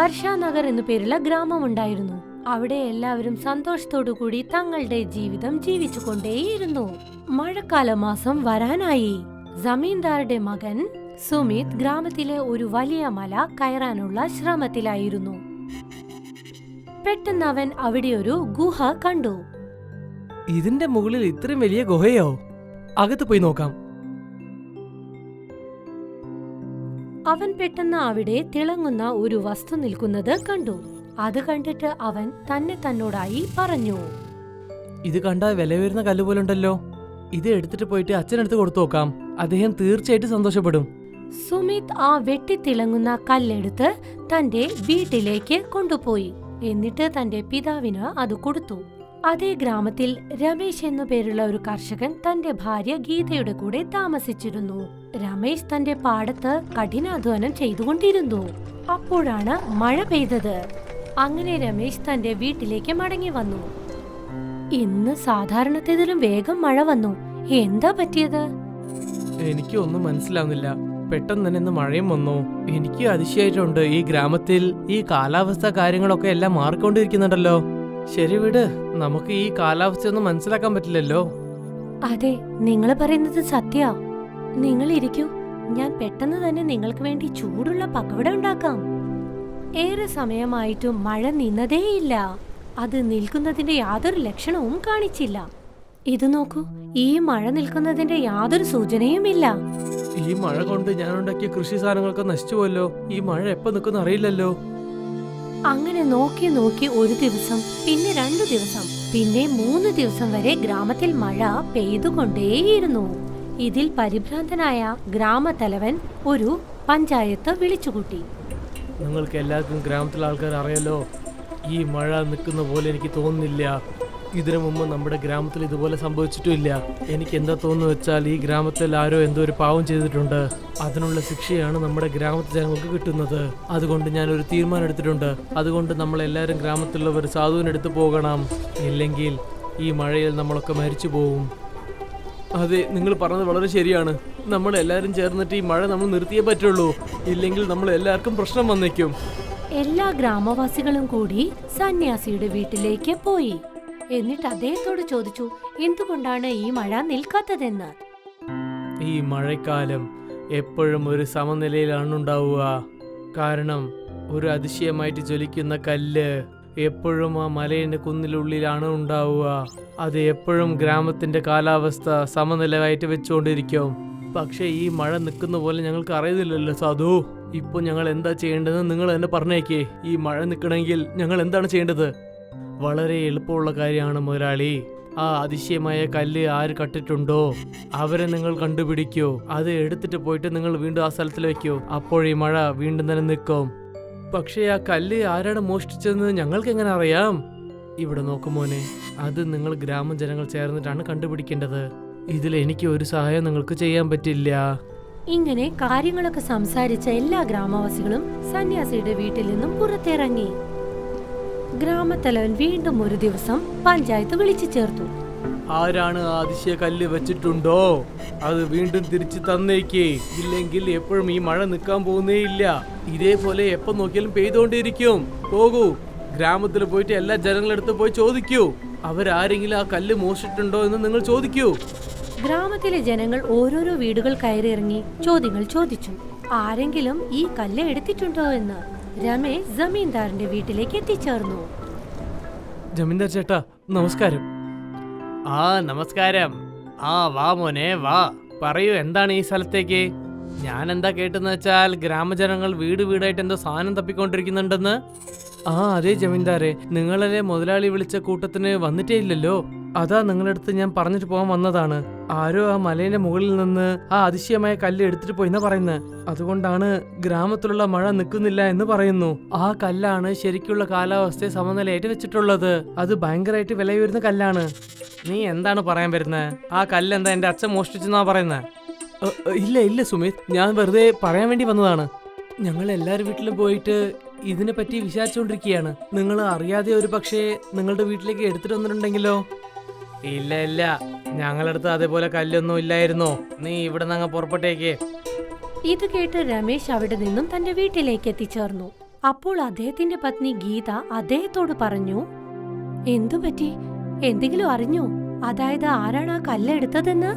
ഹർഷാനഗർ എന്നു പേരുള്ള ഗ്രാമമുണ്ടായിരുന്നു. അവിടെ എല്ലാവരും സന്തോഷത്തോടുകൂടി തങ്ങളുടെ ജീവിതം ജീവിച്ചുകൊണ്ടേയിരുന്നു. മഴക്കാല മാസം വരാനായി. ജമീന്ദാരുടെ മകൻ സുമിത് ഗ്രാമത്തിലെ ഒരു വലിയ മല കയറാനുള്ള ശ്രമത്തിലായിരുന്നു. പെട്ടെന്ന് അവൻ അവിടെ ഒരു ഗുഹ കണ്ടു. ഇതിന്റെ മുകളിൽ ഇത്രയും വലിയ ഗുഹയോ? അകത്ത് പോയി നോക്കാം. അവൻ പെട്ടെന്ന് അവിടെ തിളങ്ങുന്ന ഒരു വസ്തു നിൽക്കുന്നത് കണ്ടു. അത് കണ്ടിട്ട് അവൻ തന്നോടായി പറഞ്ഞു, ഇത് കണ്ടാൽ വില വരുന്ന കല്ല് പോലെ ഉണ്ടല്ലോ. ഇത് എടുത്തിട്ട് പോയിട്ട് അച്ഛനടുത്ത് കൊടുത്തു നോക്കാം. അദ്ദേഹം തീർച്ചയായിട്ടും സന്തോഷപ്പെടും. സുമിത് ആ വെട്ടിത്തിളങ്ങുന്ന കല്ലെടുത്ത് തന്റെ വീട്ടിലേക്ക് കൊണ്ടുപോയി. എന്നിട്ട് തന്റെ പിതാവിന് അത് കൊടുത്തു. അതേ ഗ്രാമത്തിൽ രമേശ് എന്നു പേരുള്ള ഒരു കർഷകൻ തന്റെ ഭാര്യ ഗീതയുടെ കൂടെ താമസിച്ചിരുന്നു. രമേശ് തന്റെ പാടത്ത് കഠിനാധ്വാനം ചെയ്തുകൊണ്ടിരുന്നു. അപ്പോഴാണ് മഴ പെയ്തത്. അങ്ങനെ രമേശ് തന്റെ വീട്ടിലേക്ക് മടങ്ങി വന്നു. ഇന്ന് സാധാരണത്തേതിലും വേഗം മഴ വന്നു. എന്താ പറ്റിയത്? എനിക്ക് ഒന്നും മനസ്സിലാവുന്നില്ല. പെട്ടെന്ന് തന്നെ ഇന്ന് മഴയും വന്നു. എനിക്ക് അതിശയായിട്ടുണ്ട്. ഈ ഗ്രാമത്തിൽ ഈ കാലാവസ്ഥ കാര്യങ്ങളൊക്കെ എല്ലാം മാറിക്കൊണ്ടിരിക്കുന്നുണ്ടല്ലോ. ശരി വിട്, നമുക്ക് ഈ കാലാവസ്ഥയൊന്നും മനസ്സിലാക്കാൻ പറ്റില്ലല്ലോ. അതെ, നിങ്ങൾ പറയുന്നത് സത്യാ. നിങ്ങൾ ഇരിക്കൂ, ഞാൻ പെട്ടെന്ന് തന്നെ നിങ്ങൾക്ക് വേണ്ടി ചൂടുള്ള പക്കവട ഉണ്ടാക്കാം. ഏറെ സമയമായിട്ടും മഴ നിന്നതേയില്ല. അത് നിൽക്കുന്നതിന്റെ യാതൊരു ലക്ഷണവും കാണിച്ചില്ല. ഇത് നോക്കൂ, ഈ മഴ നിൽക്കുന്നതിന്റെ യാതൊരു സൂചനയുമില്ല. ഈ മഴ കൊണ്ട് ഞാൻ ഉണ്ടാക്കിയ കൃഷി സാധനങ്ങളൊക്കെ നശിച്ചുപോയല്ലോ. ഈ മഴ എപ്പോ നിൽക്കുന്ന അറിയില്ലല്ലോ. അങ്ങനെ നോക്കി നോക്കി ഒരു ദിവസം, പിന്നെ 2 ദിവസം, പിന്നെ 3 ദിവസം വരെ ഗ്രാമത്തിൽ മഴ പെയ്തുകൊണ്ടേയിരുന്നു. ഇതിൽ പരിഭ്രാന്തനായ ഗ്രാമത്തലവൻ ഒരു പഞ്ചായത്ത് വിളിച്ചുകൂട്ടി. നിങ്ങൾക്ക് എല്ലാവർക്കും ഗ്രാമത്തിലെ ആൾക്കാർ അറിയാലോ, ഈ മഴ നിൽക്കുന്ന പോലെ എനിക്ക് തോന്നുന്നില്ല. ഇതിനു മുമ്പ് നമ്മുടെ ഗ്രാമത്തിൽ ഇതുപോലെ സംഭവിച്ചിട്ടുമില്ല. എനിക്ക് എന്താ തോന്നുന്നു വെച്ചാൽ ഈ ഗ്രാമത്തിൽ ആരോ എന്തോ ഒരു പാവം ചെയ്തിട്ടുണ്ട്. അതിനുള്ള ശിക്ഷയാണ് നമ്മുടെ ഗ്രാമത്തിലെ ജനങ്ങൾക്ക് കിട്ടുന്നത്. അതുകൊണ്ട് ഞാനൊരു തീരുമാനം എടുത്തിട്ടുണ്ട്. അതുകൊണ്ട് നമ്മളെല്ലാവരും ഗ്രാമത്തിലുള്ളവർ സാധുവിനടുത്ത് പോകണം. ഇല്ലെങ്കിൽ ഈ മഴയിൽ നമ്മളൊക്കെ മരിച്ചു പോകും. അതെ, നിങ്ങൾ പറഞ്ഞത് വളരെ ശരിയാണ്. നമ്മളെല്ലാവരും ചേർന്നിട്ട് ഈ മഴ നമ്മൾ നിർത്തിയേ പറ്റുള്ളൂ. ഇല്ലെങ്കിൽ നമ്മൾ എല്ലാവർക്കും പ്രശ്നം വന്നേക്കും. എല്ലാ ഗ്രാമവാസികളും കൂടി സന്യാസിയുടെ വീട്ടിലേക്ക് പോയി. എന്നിട്ട് അദ്ദേഹത്തോട് ചോദിച്ചു, എന്തുകൊണ്ടാണ് ഈ മഴ നിൽക്കാത്തതെന്ന്. ഈ മഴക്കാലം എപ്പോഴും ഒരു സമനിലയിലാണ് ഉണ്ടാവുക. കാരണം ഒരു അതിശയമായിട്ട് ജ്വലിക്കുന്ന കല്ല് എപ്പോഴും ആ മലയുടെ കുന്നിനുള്ളിലാണ് ഉണ്ടാവുക. അത് എപ്പോഴും ഗ്രാമത്തിന്റെ കാലാവസ്ഥ സമനിലയായിട്ട് വെച്ചുകൊണ്ടിരിക്കും. പക്ഷെ ഈ മഴ നിൽക്കുന്ന പോലെ ഞങ്ങൾക്ക് അറിയുന്നില്ലല്ലോ സാധു. ഇപ്പൊ ഞങ്ങൾ എന്താ ചെയ്യേണ്ടതെന്ന് നിങ്ങൾ തന്നെ പറഞ്ഞേക്കേ. ഈ മഴ നിൽക്കണമെങ്കിൽ ഞങ്ങൾ എന്താണ് ചെയ്യേണ്ടത്? വളരെ എളുപ്പമുള്ള കാര്യമാണ് മുതലാളി. ആ അതിശയമായ കല്ല് ആര് കട്ടിട്ടുണ്ടോ അവരെ നിങ്ങൾ കണ്ടുപിടിക്കൂ. അത് എടുത്തിട്ട് പോയിട്ട് നിങ്ങൾ വീണ്ടും ആ സ്ഥലത്തിൽ വെക്കൂ. അപ്പോഴീ മഴ വീണ്ടും തന്നെ നിൽക്കും. പക്ഷേ ആ കല്ല് ആരാണ് മോഷ്ടിച്ചതെന്ന് ഞങ്ങൾക്ക് എങ്ങനെ അറിയാം? ഇവിടെ നോക്കുമോനെ, അത് നിങ്ങൾ ഗ്രാമജനങ്ങൾ ചേർന്നിട്ടാണ് കണ്ടുപിടിക്കേണ്ടത്. ഇതിൽ എനിക്ക് ഒരു സഹായം നിങ്ങൾക്ക് ചെയ്യാൻ പറ്റില്ല. ഇങ്ങനെ കാര്യങ്ങളൊക്കെ സംസാരിച്ച എല്ലാ ഗ്രാമവാസികളും സന്യാസിയുടെ വീട്ടിൽ നിന്നും പുറത്തിറങ്ങി. ഗ്രാമത്തലവൻ വീണ്ടും ഒരു ദിവസം പഞ്ചായത്ത് വിളിച്ചു ചേർത്തു. ആരാണ് ആ അതിശയ കല്ല് വെച്ചിട്ടുണ്ടോ അത് വീണ്ടും തിരിച്ചു തന്നേക്കേ. ഇല്ലെങ്കിൽ എപ്പോഴും ഈ മഴ നിൽക്കാൻ പോകുന്നേ ഇല്ല. ഇതേപോലെ എപ്പോ നോക്കിയാലും പെയ്തുകൊണ്ടിരിക്കും. പോകൂ, ഗ്രാമത്തിൽ പോയിട്ട് എല്ലാ ജനങ്ങളടുത്ത് പോയി ചോദിക്കൂ. അവരാരെങ്കിലും ആ കല്ല് മോഷിച്ചിട്ടുണ്ടോ എന്ന് നിങ്ങൾ ചോദിക്കൂ. ഗ്രാമത്തിലെ ജനങ്ങൾ ഓരോരോ വീടുകൾ കയറിയിറങ്ങി ചോദ്യങ്ങൾ ചോദിച്ചു. ആരെങ്കിലും ഈ കല്ല് എടുത്തിട്ടുണ്ടോ എന്ന്. രമേശ് ജമീന്ദാറിന്റെ വീട്ടിലേക്ക് എത്തിച്ചേർന്നു. ജമീന്ദാർ ചേട്ടാ, നമസ്കാരം. ആ നമസ്കാരം. ആ വാ മോനെ വാ. പറയൂ, എന്താണ് ഈ സ്ഥലത്തേക്ക്? ഞാൻ എന്താ കേട്ടെന്ന് വെച്ചാൽ ഗ്രാമജനങ്ങൾ വീട് വീടായിട്ട് എന്തോ സാധനം തപ്പിക്കൊണ്ടിരിക്കുന്നുണ്ടെന്ന്. ആ അതെ ജമീന്ദാരെ, നിങ്ങളെ മുതലാളി വിളിച്ച കൂട്ടത്തിന് വന്നിട്ടേ ഇല്ലല്ലോ. അതാ നിങ്ങളടുത്ത് ഞാൻ പറഞ്ഞിട്ട് പോകാൻ വന്നതാണ്. ആരോ ആ മലയുടെ മുകളിൽ നിന്ന് ആ അതിശയമായ കല്ല് എടുത്തിട്ട് പോയിന്നാ പറയുന്നത്. അതുകൊണ്ടാണ് ഗ്രാമത്തിലുള്ള മഴ നിൽക്കുന്നില്ല എന്ന് പറയുന്നു. ആ കല്ലാണ് ശരിക്കുള്ള കാലാവസ്ഥയെ സമനിലയായിട്ട് വെച്ചിട്ടുള്ളത്. അത് ഭയങ്കരമായിട്ട് വിലയുയരുന്ന കല്ലാണ്. നീ എന്താണ് പറയാൻ വരുന്നത്? ആ കല്ല് എന്താ എന്റെ അച്ഛൻ മോഷ്ടിച്ചെന്നാ പറയുന്നത്? ഇല്ല ഇല്ല സുമിത്, ഞാൻ വെറുതെ പറയാൻ വേണ്ടി വന്നതാണ്. ഞങ്ങൾ എല്ലാവരും വീട്ടിലും പോയിട്ട് ഇതിനെ പറ്റി വിചാരിച്ചുകൊണ്ടിരിക്കുകയാണ്. നിങ്ങൾ അറിയാതെ ഒരു പക്ഷേ നിങ്ങളുടെ വീട്ടിലേക്ക് എടുത്തിട്ട് വന്നിട്ടുണ്ടെങ്കിലോ? ഇല്ല ഇല്ല, ഞങ്ങളടുത്ത് അതേപോലെ കല്ലൊന്നും ഇല്ലായിരുന്നോ. നീ ഇവിടെ നിന്ന് അങ്ങ് പുറപ്പെട്ടേക്ക്. ഇത് കേട്ട് രമേശ് അവിടെ നിന്നും തന്റെ വീട്ടിലേക്ക് എത്തിച്ചേർന്നു. അപ്പോൾ അദ്ദേഹത്തിന്റെ പത്നി ഗീത അദ്ദേഹത്തോട് പറഞ്ഞു, എന്തുപറ്റി? എന്തെങ്കിലും അറിഞ്ഞോ? അതായത് ആരാണ് ആ കല്ലെടുത്തതെന്ന്?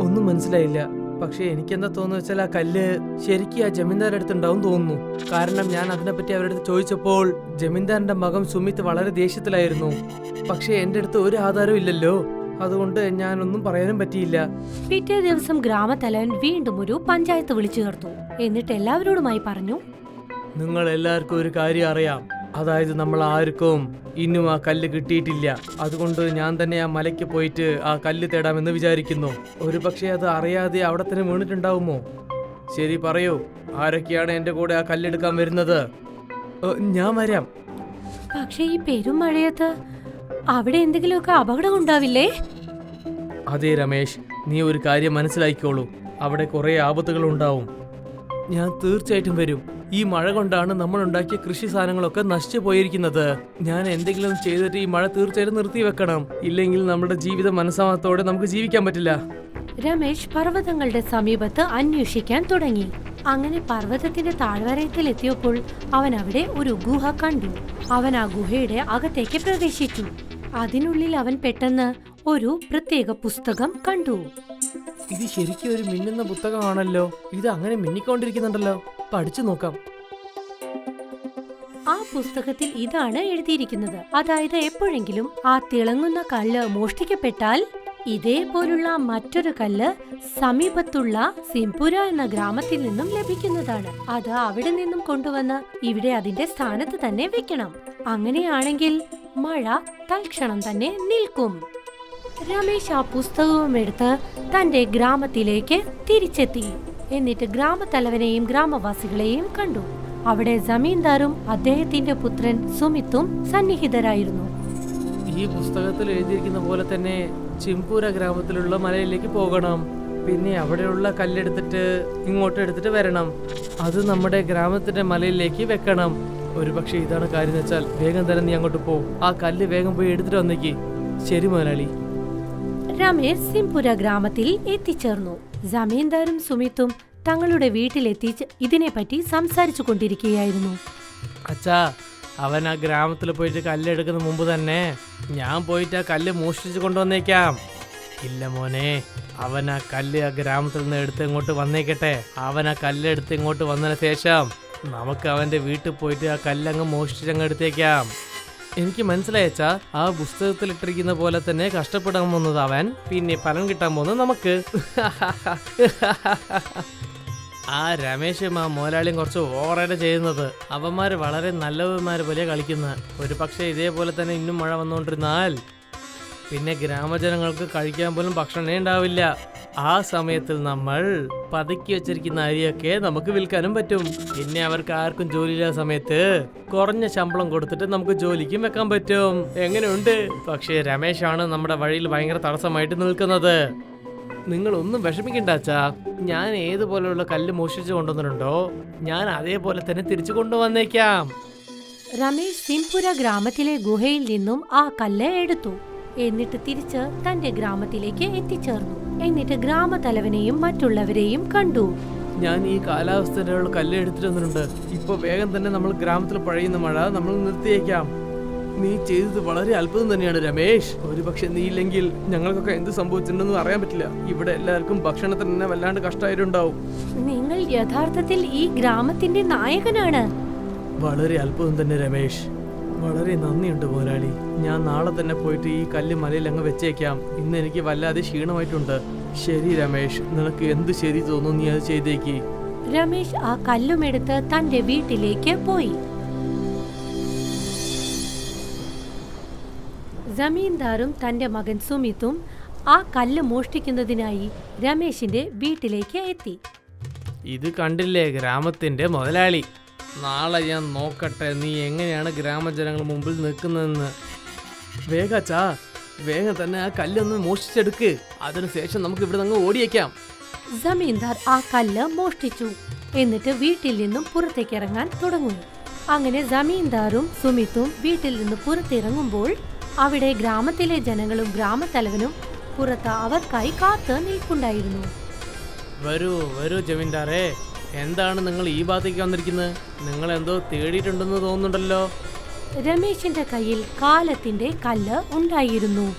ഒന്നും മനസ്സിലായില്ല. പക്ഷെ എനിക്കെന്താ തോന്നുന്നു വെച്ചാൽ ആ കല്ല് ശരിക്കും ആ ജമീന്ദാരുടെ അടുത്തുണ്ടാവും തോന്നുന്നു. കാരണം ഞാൻ അതിനെപ്പറ്റി അവരുടെ അടുത്ത് ചോദിച്ചപ്പോൾ ജമീന്ദാറിന്റെ മകൻ സുമിത് വളരെ ദേഷ്യത്തിലായിരുന്നു. പക്ഷെ എന്റെ അടുത്ത് ഒരു ആധാരവും ഇല്ലല്ലോ, അതുകൊണ്ട് ഞാനൊന്നും പറയാനും പറ്റിയില്ല. പിറ്റേ ദിവസം ഗ്രാമത്തലവൻ വീണ്ടും ഒരു പഞ്ചായത്ത് വിളിച്ചു ചേർത്തു. എന്നിട്ട് എല്ലാവരോടുമായി പറഞ്ഞു, നിങ്ങൾ എല്ലാവർക്കും ഒരു കാര്യം അറിയാം, അതായത് നമ്മൾ ആർക്കും ഇന്നും ആ കല്ല് കിട്ടിയിട്ടില്ല. അതുകൊണ്ട് ഞാൻ തന്നെ ആ മലയ്ക്ക് പോയിട്ട് ആ കല്ല് തേടാമെന്ന് വിചാരിക്കുന്നു. ഒരു പക്ഷേ അത് അറിയാതെ അവിടെ തന്നെ വീണിട്ടുണ്ടാവുമോ? ശരി, പറയൂ, ആരൊക്കെയാണ് എന്റെ കൂടെ ആ കല്ലെടുക്കാൻ വരുന്നത്? ഞാൻ വരാം. പക്ഷേ ഈ പെരുമഴയത്ത് അവിടെ എന്തെങ്കിലുമൊക്കെ അപകടം ഉണ്ടാവില്ലേ? അതെ രമേശ്, നീ ഒരു കാര്യം മനസ്സിലാക്കിക്കോളൂ, അവിടെ കുറെ ആപത്തുകൾ ഉണ്ടാവും. ഞാൻ തീർച്ചയായിട്ടും വരും. ഈ മഴ കൊണ്ടാണ് നമ്മൾ ഉണ്ടാക്കിയ കൃഷി സാധനങ്ങളൊക്കെ നശിച്ചു പോയിരിക്കുന്നത്. ഞാൻ എന്തെങ്കിലും ചെയ്തിട്ട് ഈ മഴ തീർച്ചയായിട്ടും നിർത്തി വെക്കണം, ഇല്ലെങ്കിൽ നമ്മുടെ ജീവിതം മനസ്സമാനത്തോടെ നമുക്ക് ജീവിക്കാൻ പറ്റില്ല. രമേശ് പർവ്വതങ്ങളുടെ സമീപത്ത് അന്വേഷിക്കാൻ തുടങ്ങി. അങ്ങനെ പർവ്വതത്തിന്റെ താഴ്വരയിൽ എത്തിയപ്പോൾ അവൻ അവിടെ ഒരു ഗുഹ കണ്ടു. അവൻ ആ ഗുഹയുടെ അകത്തേക്ക് പ്രവേശിച്ചു. അതിനുള്ളിൽ അവൻ പെട്ടെന്ന് ഒരു പ്രത്യേക പുസ്തകം കണ്ടു. ഇത് ശരിക്കും ഒരു മിന്നുന്ന പുസ്തകമാണല്ലോ. ഇത് അങ്ങനെ മിന്നിക്കൊണ്ടിരിക്കുന്നുണ്ടല്ലോ. പഠിച്ചു നോക്കാം. ആ പുസ്തകത്തിൽ ഇതാണ് എഴുതിയിരിക്കുന്നത്, അതായത് എപ്പോഴെങ്കിലും ആ തിളങ്ങുന്ന കല്ല് മോഷ്ടിക്കപ്പെട്ടാൽ ഇതേപോലുള്ള മറ്റൊരു കല്ല് സമീപത്തുള്ള സിംപുര എന്ന ഗ്രാമത്തിൽ നിന്നും ലഭിക്കുന്നതാണ്. അത് അവിടെ നിന്നും കൊണ്ടുവന്ന് ഇവിടെ അതിന്റെ സ്ഥാനത്ത് തന്നെ വെക്കണം. അങ്ങനെയാണെങ്കിൽ മഴ തൽക്ഷണം തന്നെ നിൽക്കും. രമേശ് ആ പുസ്തകവും എടുത്ത് തന്റെ ഗ്രാമത്തിലേക്ക് തിരിച്ചെത്തി. എന്നിട്ട് ഗ്രാമത്തലവനെയും ഗ്രാമവാസികളെയും കണ്ടു. അവിടെ ജമീന്ദാറും അദ്ദേഹത്തിന്റെ പുത്രൻ സുമിത്തും സന്നിഹിതരായിരുന്നു. ഈ പുസ്തകത്തിൽ എഴുതിയിരിക്കുന്ന പോലെ തന്നെ ചിംപൂര ഗ്രാമത്തിലുള്ള മലയിലേക്ക് പോകണം. പിന്നെ അവിടെയുള്ള കല്ലെടുത്തിട്ട് ഇങ്ങോട്ട് എടുത്തിട്ട് വരണം. അത് നമ്മുടെ ഗ്രാമത്തിന്റെ മലയിലേക്ക് വെക്കണം. ഒരുപക്ഷെ ഇതാണ് കാര്യം വെച്ചാൽ വേഗം തന്നെ നീ അങ്ങോട്ട് പോ. ആ കല്ല് വേഗം പോയി എടുത്തിട്ട് വന്നേക്ക്. ശരി മുതലാളി. രമേശ് സിംപുര ഗ്രാമത്തിൽ എത്തിച്ചേർന്നു. ജമീന്ദാറും സുമിത്തും തങ്ങളുടെ വീട്ടിലെത്തി ഇതിനെപ്പറ്റി സംസാരിച്ചു കൊണ്ടിരിക്കുകയായിരുന്നു. അച്ഛാ, അവൻ ആ ഗ്രാമത്തിൽ പോയിട്ട് കല്ലെടുക്കുന്ന മുമ്പ് തന്നെ ഞാൻ പോയിട്ട് ആ കല്ല് മോഷ്ടിച്ചു കൊണ്ടുവന്നേക്കാം. ഇല്ല മോനെ, അവൻ ആ കല്ല് ആ ഗ്രാമത്തിൽ നിന്ന് എടുത്ത് ഇങ്ങോട്ട് വന്നേക്കട്ടെ. അവൻ ആ കല്ലെടുത്ത് ഇങ്ങോട്ട് വന്നതിന് ശേഷം നമുക്ക് അവന്റെ വീട്ടിൽ പോയിട്ട് ആ കല്ലങ്ങ് മോഷ്ടിച്ചങ്ങ് എടുത്തേക്കാം. എനിക്ക് മനസ്സിലായച്ചാ, ആ പുസ്തകത്തിൽ ഇട്ടിരിക്കുന്ന പോലെ തന്നെ കഷ്ടപ്പെടാൻ പോകുന്നത് അവൻ, പിന്നെ ഫലം കിട്ടാൻ പോകുന്നത് നമുക്ക്. ആ രമേശും ആ മോലാളിയും കുറച്ച് ഓവറായിട്ട് ചെയ്യുന്നത്. അവന്മാര് വളരെ നല്ലവന്മാര് പോലെ കളിക്കുന്നത്. ഒരു പക്ഷേ ഇതേപോലെ തന്നെ ഇന്നും മഴ വന്നുകൊണ്ടിരുന്നാൽ പിന്നെ ഗ്രാമജനങ്ങൾക്ക് കഴിക്കാൻ പോലും ഭക്ഷണമേ ഉണ്ടാവില്ല. ആ സമയത്തിൽ നമ്മൾ പതുക്കി വെച്ചിരിക്കുന്ന അരിയൊക്കെ നമുക്ക് വിൽക്കാനും പറ്റും. പിന്നെ അവർക്ക് ആർക്കും ജോലിയില്ലാത്ത സമയത്ത് കുറഞ്ഞ ശമ്പളം കൊടുത്തിട്ട് നമുക്ക് ജോലിക്കും വെക്കാൻ പറ്റും. എങ്ങനെയുണ്ട്? പക്ഷേ രമേശാണ് നമ്മുടെ വഴിയിൽ ഭയങ്കര തടസ്സമായിട്ട് നിൽക്കുന്നത്. നിങ്ങളൊന്നും വിഷമിക്കണ്ട അച്ഛാ, ഞാൻ ഏതുപോലെയുള്ള കല്ല് മോഷ്ടിച്ചു കൊണ്ടുവന്നിട്ടുണ്ടോ ഞാൻ അതേപോലെ തന്നെ തിരിച്ചു കൊണ്ടുവന്നേക്കാം. രമേശ് സിംപുര ഗ്രാമത്തിലെ ഗുഹയിൽ നിന്നും ആ കല്ല് എടുത്തു. എന്നിട്ട് തിരിച്ച് തന്റെ ഗ്രാമത്തിലേക്ക് എത്തിച്ചേർന്നു. എന്നിട്ട് ഗ്രാമത്തലവനെയും മറ്റുള്ളവരെയും കണ്ടു. ഞാൻ ഈ കാലാവസ്ഥയിലുള്ള കല്ല് എടുത്തിട്ട് വന്നിട്ടുണ്ട്. ഇപ്പൊ വേഗം തന്നെ നമ്മൾ ഗ്രാമത്തിൽ പഴയുന്ന മഴ നമ്മൾ നിർത്തിയേക്കാം. നീ ചെയ്തത് വളരെ അത്ഭുതം തന്നെയാണ് രമേശ്. ഒരുപക്ഷെ നീ ഇല്ലെങ്കിൽ ഞങ്ങൾക്കൊക്കെ എന്ത് സംഭവിച്ചിട്ടുണ്ടെന്ന് അറിയാൻ പറ്റില്ല. ഇവിടെ എല്ലാവർക്കും ഭക്ഷണത്തിന് തന്നെ വല്ലാണ്ട് കഷ്ടമായിട്ടുണ്ടാവും. നിങ്ങൾ യഥാർത്ഥത്തിൽ ഈ ഗ്രാമത്തിന്റെ നായകനാണ്. വളരെ അത്ഭുതം തന്നെ രമേശ്. വളരെ നന്ദിയുണ്ട് മുതലാളി. ഞാൻ നാളെ തന്നെ പോയിട്ട് ഈ കല്ല് മലയിൽ അങ്ങ് വെച്ചേക്കാം. ഇന്ന് എനിക്ക് വല്ലാതെ ക്ഷീണമായിട്ടുണ്ട്. ശരി രമേശ്, നിനക്ക് എന്ത് ശരി തോന്നുന്നു നീ അത് ചെയ്തേക്ക്. രമേശ് ആ കല്ലുമെടുത്ത് തന്റെ വീട്ടിലേക്ക് പോയി. ജമീന്ദാറും തന്റെ മകൻ സുമിത്തും ആ കല്ല് മോഷ്ടിക്കുന്നതിനായി രമേശിന്റെ വീട്ടിലേക്ക് എത്തി. ഇത് കണ്ടില്ലേ ഗ്രാമത്തിന്റെ മുതലാളി. നാളെ ഞാൻ നോക്കട്ടെ നീ എങ്ങനെയാണ് ഗ്രാമജനങ്ങൾ മുമ്പിൽ നിൽക്കുന്നതെന്ന്. വേഗച്ചാ, വേഗം തന്നെ ആ കല്ലൊന്ന് മോഷ്ടിച്ചെടുക്ക്. അതിനുശേഷം നമുക്ക് ഇവിടെ നിന്ന് ഓടിയേക്കാം. ജമീന്ദാർ ആ കല്ല് മോഷ്ടിച്ചു. എന്നിട്ട് വീട്ടിൽ നിന്നും പുറത്തേക്ക് ഇറങ്ങാൻ തുടങ്ങുന്നു. അങ്ങനെ ജമീന്ദാറും സുമിത്തും വീട്ടിൽ നിന്ന് പുറത്തിറങ്ങുമ്പോൾ അവിടെ ഗ്രാമത്തിലെ ജനങ്ങളും ഗ്രാമത്തലവനും പുറത്ത് അവർക്കായി കാത്ത് നിൽപ്പുണ്ടായിരുന്നു. വരൂ വരൂ ജമീന്ദാറേ, എന്താണ് നിങ്ങൾ ഈ ഭാഗത്തേക്ക് വന്നിരിക്കുന്നത്? നിങ്ങൾ എന്തോ തേടിയിട്ടുണ്ടെന്ന് തോന്നുന്നുണ്ടല്ലോ. രമേശിന്റെ കയ്യിൽ കാലത്തിന്റെ കല്ല് ഉണ്ടായിരുന്നു.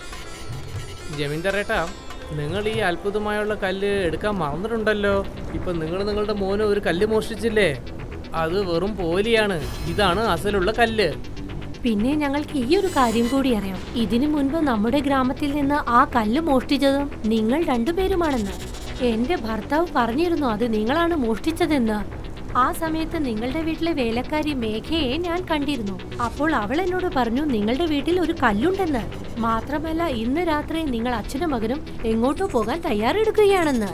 ജമീന്ദാർ ഏട്ടാ, നിങ്ങൾ ഈ അത്ഭുതമായുള്ള കല്ല് എടുക്കാൻ മറന്നിട്ടുണ്ടല്ലോ. ഇപ്പൊ നിങ്ങൾ നിങ്ങളുടെ മോന് ഒരു കല്ല് മോഷ്ടിച്ചില്ലേ? അത് വെറും പോലിയാണ്. ഇതാണ് അസലുള്ള കല്ല്. പിന്നെ ഞങ്ങൾക്ക് ഈ ഒരു കാര്യം കൂടി അറിയാം. ഇതിനു മുൻപ് നമ്മുടെ ഗ്രാമത്തിൽ നിന്ന് ആ കല്ല് മോഷ്ടിച്ചതും നിങ്ങൾ രണ്ടുപേരുമാണെന്ന്. എന്റെ ഭർത്താവ് പറഞ്ഞിരുന്നു അത് നിങ്ങളാണ് മോഷ്ടിച്ചതെന്ന്. ആ സമയത്ത് നിങ്ങളുടെ വീട്ടിലെ വേലക്കാരി മേഘയെ ഞാൻ കണ്ടിരുന്നു. അപ്പോൾ അവൾ എന്നോട് പറഞ്ഞു നിങ്ങളുടെ വീട്ടിൽ ഒരു കല്ലുണ്ടെന്ന്. മാത്രമല്ല ഇന്ന് രാത്രി നിങ്ങൾ അച്ഛനും മകനും എങ്ങോട്ടോ പോകാൻ തയ്യാറെടുക്കുകയാണെന്ന്.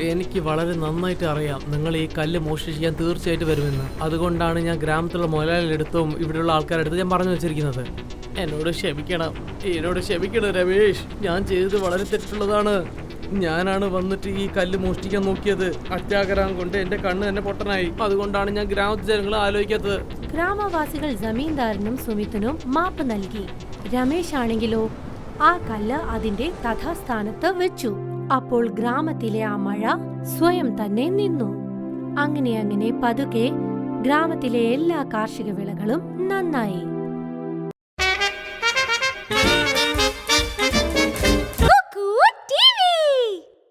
എനിക്ക് വളരെ നന്നായിട്ട് അറിയാം നിങ്ങൾ ഈ കല്ല് മോഷ്ടിക്കാൻ തീർച്ചയായിട്ടും വരുമെന്ന്. അതുകൊണ്ടാണ് ഞാൻ ഗ്രാമത്തിലുള്ള മുതലാളിയെടുത്തും ഇവിടെയുള്ള ആൾക്കാരെടുത്ത് ഞാൻ പറഞ്ഞു വെച്ചിരിക്കുന്നത്. എന്നോട് ക്ഷമിക്കണം രമേശ്. ഞാൻ ചെയ്തത് വളരെ തെറ്റുള്ളതാണ്. ഞാനാണ് വന്നിട്ട് ഈ കല്ല് മോഷ്ടിക്കാൻ നോക്കിയത്. അത്യാഗ്രഹം കൊണ്ട് എന്റെ കണ്ണ് തന്നെ പൊട്ടനായി. അതുകൊണ്ടാണ് ഞാൻ ഗ്രാമത്തിലെ ജനങ്ങളെ ആലോചിക്കാത്തത്. ഗ്രാമവാസികൾ ജമീന്ദാറിനും സുമിത്തിനും മാപ്പ് നൽകി. രമേശ് ആണെങ്കിലോ ആ കല്ല് അതിന്റെ തഥാസ്ഥാനത്ത് വെച്ചു. അപ്പോൾ ഗ്രാമത്തിലെ ആ മഴ സ്വയം തന്നെ നിന്നു. അങ്ങനെ പതുക്കെ ഗ്രാമത്തിലെ എല്ലാ കാർഷിക വിളകളും നന്നായി.